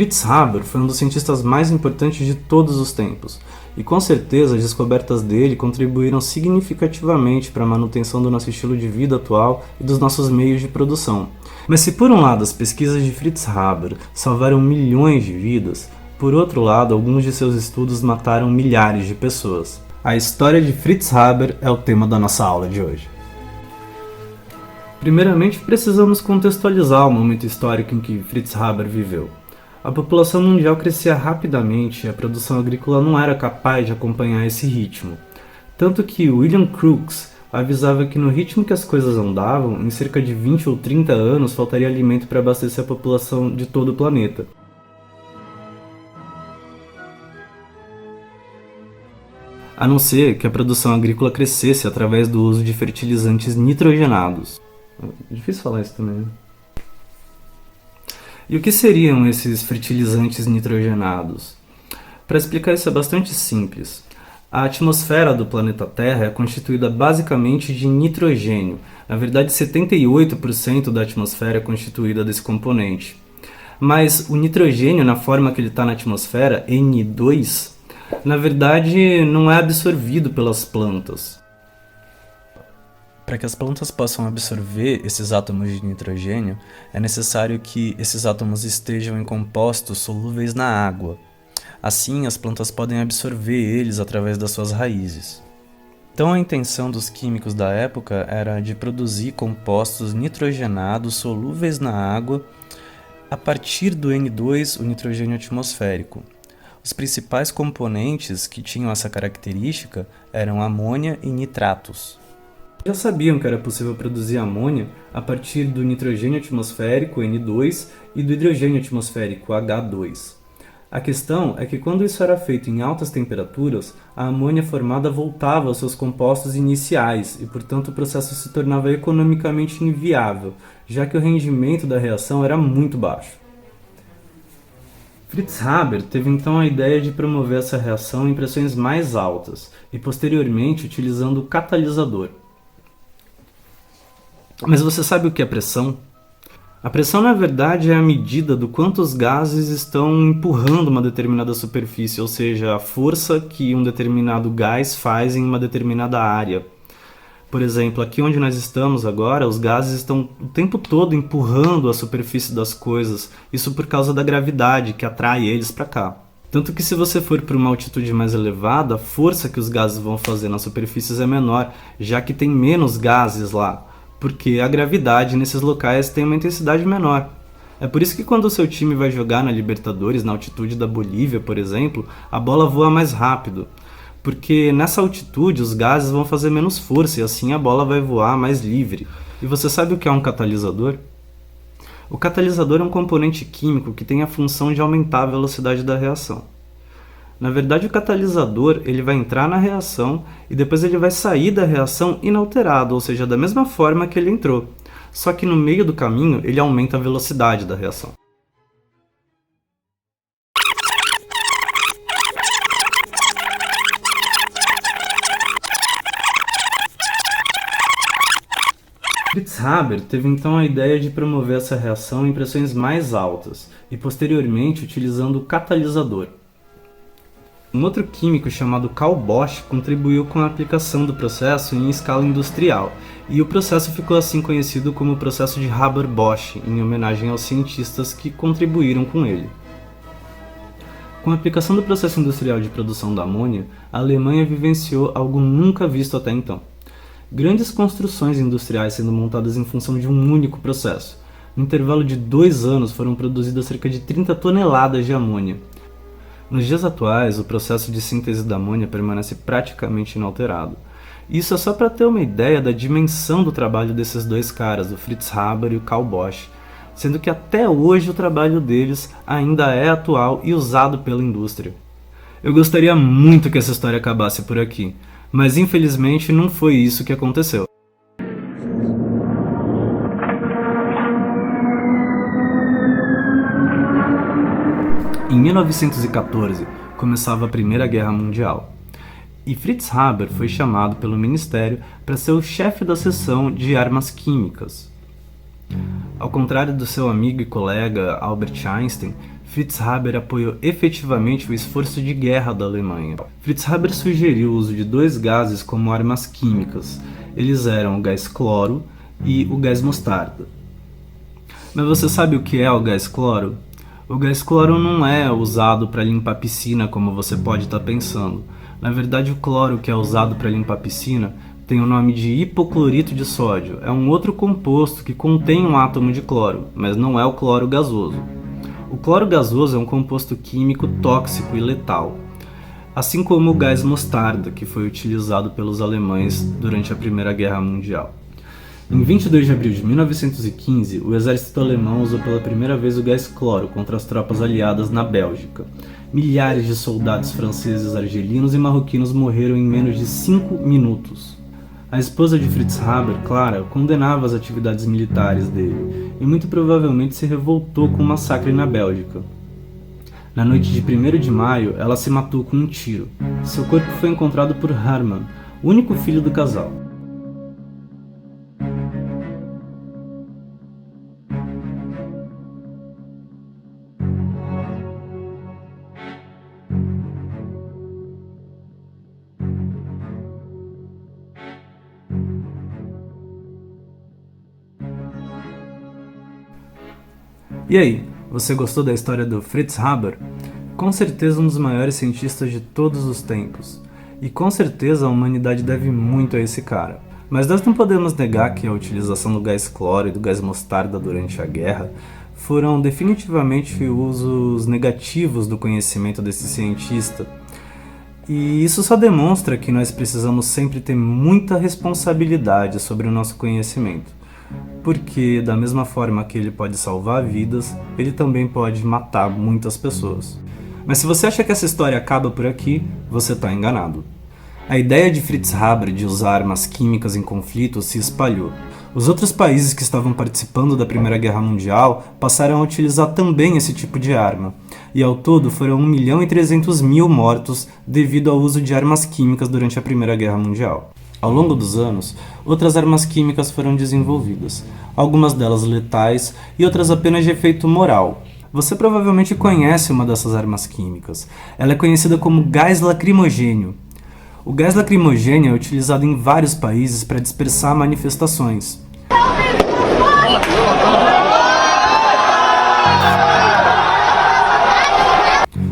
Fritz Haber foi um dos cientistas mais importantes de todos os tempos, e com certeza as descobertas dele contribuíram significativamente para a manutenção do nosso estilo de vida atual e dos nossos meios de produção. Mas se por um lado as pesquisas de Fritz Haber salvaram milhões de vidas, por outro lado alguns de seus estudos mataram milhares de pessoas. A história de Fritz Haber é o tema da nossa aula de hoje. Primeiramente, precisamos contextualizar o momento histórico em que Fritz Haber viveu. A população mundial crescia rapidamente e a produção agrícola não era capaz de acompanhar esse ritmo. Tanto que William Crookes avisava que no ritmo que as coisas andavam, em cerca de 20 ou 30 anos faltaria alimento para abastecer a população de todo o planeta. A não ser que a produção agrícola crescesse através do uso de fertilizantes nitrogenados. Difícil falar isso também, né? E o que seriam esses fertilizantes nitrogenados? Para explicar isso é bastante simples. A atmosfera do planeta Terra é constituída basicamente de nitrogênio. Na verdade, 78% da atmosfera é constituída desse componente. Mas o nitrogênio, na forma que ele está na atmosfera, N2, na verdade não é absorvido pelas plantas. Para que as plantas possam absorver esses átomos de nitrogênio, é necessário que esses átomos estejam em compostos solúveis na água. Assim, as plantas podem absorver eles através das suas raízes. Então, a intenção dos químicos da época era de produzir compostos nitrogenados solúveis na água a partir do N2, o nitrogênio atmosférico. Os principais componentes que tinham essa característica eram amônia e nitratos. Já sabiam que era possível produzir amônia a partir do nitrogênio atmosférico, N2, e do hidrogênio atmosférico, H2. A questão é que quando isso era feito em altas temperaturas, a amônia formada voltava aos seus compostos iniciais e, portanto, o processo se tornava economicamente inviável, já que o rendimento da reação era muito baixo. Fritz Haber teve então a ideia de promover essa reação em pressões mais altas e, posteriormente, utilizando o catalisador. Mas você sabe o que é pressão? A pressão, na verdade, é a medida do quanto os gases estão empurrando uma determinada superfície, ou seja, a força que um determinado gás faz em uma determinada área. Por exemplo, aqui onde nós estamos agora, os gases estão o tempo todo empurrando a superfície das coisas, isso por causa da gravidade que atrai eles para cá. Tanto que se você for para uma altitude mais elevada, a força que os gases vão fazer nas superfícies é menor, já que tem menos gases lá. Porque a gravidade nesses locais tem uma intensidade menor. É por isso que quando o seu time vai jogar na Libertadores, na altitude da Bolívia, por exemplo, a bola voa mais rápido. Porque nessa altitude os gases vão fazer menos força e assim a bola vai voar mais livre. E você sabe o que é um catalisador? O catalisador é um componente químico que tem a função de aumentar a velocidade da reação. Na verdade, o catalisador ele vai entrar na reação e depois ele vai sair da reação inalterado, ou seja, da mesma forma que ele entrou. Só que no meio do caminho ele aumenta a velocidade da reação. Fritz Haber teve então a ideia de promover essa reação em pressões mais altas e posteriormente utilizando o catalisador. Um outro químico chamado Carl Bosch contribuiu com a aplicação do processo em escala industrial, e o processo ficou assim conhecido como o processo de Haber-Bosch, em homenagem aos cientistas que contribuíram com ele. Com a aplicação do processo industrial de produção da amônia, a Alemanha vivenciou algo nunca visto até então. Grandes construções industriais sendo montadas em função de um único processo. No intervalo de 2 anos foram produzidas cerca de 30 toneladas de amônia. Nos dias atuais, o processo de síntese da amônia permanece praticamente inalterado. Isso é só para ter uma ideia da dimensão do trabalho desses dois caras, o Fritz Haber e o Carl Bosch, sendo que até hoje o trabalho deles ainda é atual e usado pela indústria. Eu gostaria muito que essa história acabasse por aqui, mas infelizmente não foi isso que aconteceu. Em 1914, começava a Primeira Guerra Mundial, e Fritz Haber foi chamado pelo Ministério para ser o chefe da seção de armas químicas. Ao contrário do seu amigo e colega Albert Einstein, Fritz Haber apoiou efetivamente o esforço de guerra da Alemanha. Fritz Haber sugeriu o uso de dois gases como armas químicas. Eles eram o gás cloro e o gás mostarda. Mas você sabe o que é o gás cloro? O gás cloro não é usado para limpar piscina, como você pode estar pensando. Na verdade, o cloro que é usado para limpar piscina tem o nome de hipoclorito de sódio. É um outro composto que contém um átomo de cloro, mas não é o cloro gasoso. O cloro gasoso é um composto químico tóxico e letal, assim como o gás mostarda, que foi utilizado pelos alemães durante a Primeira Guerra Mundial. Em 22 de abril de 1915, o exército alemão usou pela primeira vez o gás cloro contra as tropas aliadas na Bélgica. Milhares de soldados franceses, argelinos e marroquinos morreram em menos de 5 minutos. A esposa de Fritz Haber, Clara, condenava as atividades militares dele e muito provavelmente se revoltou com o massacre na Bélgica. Na noite de 1º de maio, ela se matou com um tiro. Seu corpo foi encontrado por Hermann, o único filho do casal. E aí, você gostou da história do Fritz Haber? Com certeza um dos maiores cientistas de todos os tempos. E com certeza a humanidade deve muito a esse cara. Mas nós não podemos negar que a utilização do gás cloro e do gás mostarda durante a guerra foram definitivamente usos negativos do conhecimento desse cientista. E isso só demonstra que nós precisamos sempre ter muita responsabilidade sobre o nosso conhecimento. Porque, da mesma forma que ele pode salvar vidas, ele também pode matar muitas pessoas. Mas se você acha que essa história acaba por aqui, você está enganado. A ideia de Fritz Haber de usar armas químicas em conflitos se espalhou. Os outros países que estavam participando da Primeira Guerra Mundial passaram a utilizar também esse tipo de arma. E ao todo foram 1.300.000 mortos devido ao uso de armas químicas durante a Primeira Guerra Mundial. Ao longo dos anos, outras armas químicas foram desenvolvidas, algumas delas letais e outras apenas de efeito moral. Você provavelmente conhece uma dessas armas químicas. Ela é conhecida como gás lacrimogênio. O gás lacrimogênio é utilizado em vários países para dispersar manifestações.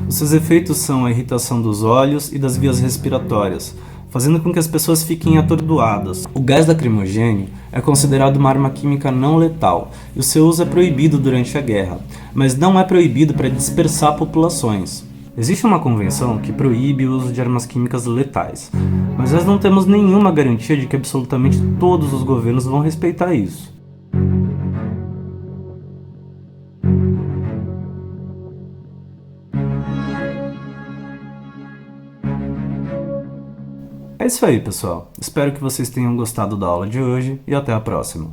Os seus efeitos são a irritação dos olhos e das vias respiratórias, fazendo com que as pessoas fiquem atordoadas. O gás lacrimogênio é considerado uma arma química não letal e o seu uso é proibido durante a guerra, mas não é proibido para dispersar populações. Existe uma convenção que proíbe o uso de armas químicas letais, mas nós não temos nenhuma garantia de que absolutamente todos os governos vão respeitar isso. É isso aí, pessoal. Espero que vocês tenham gostado da aula de hoje e até a próxima.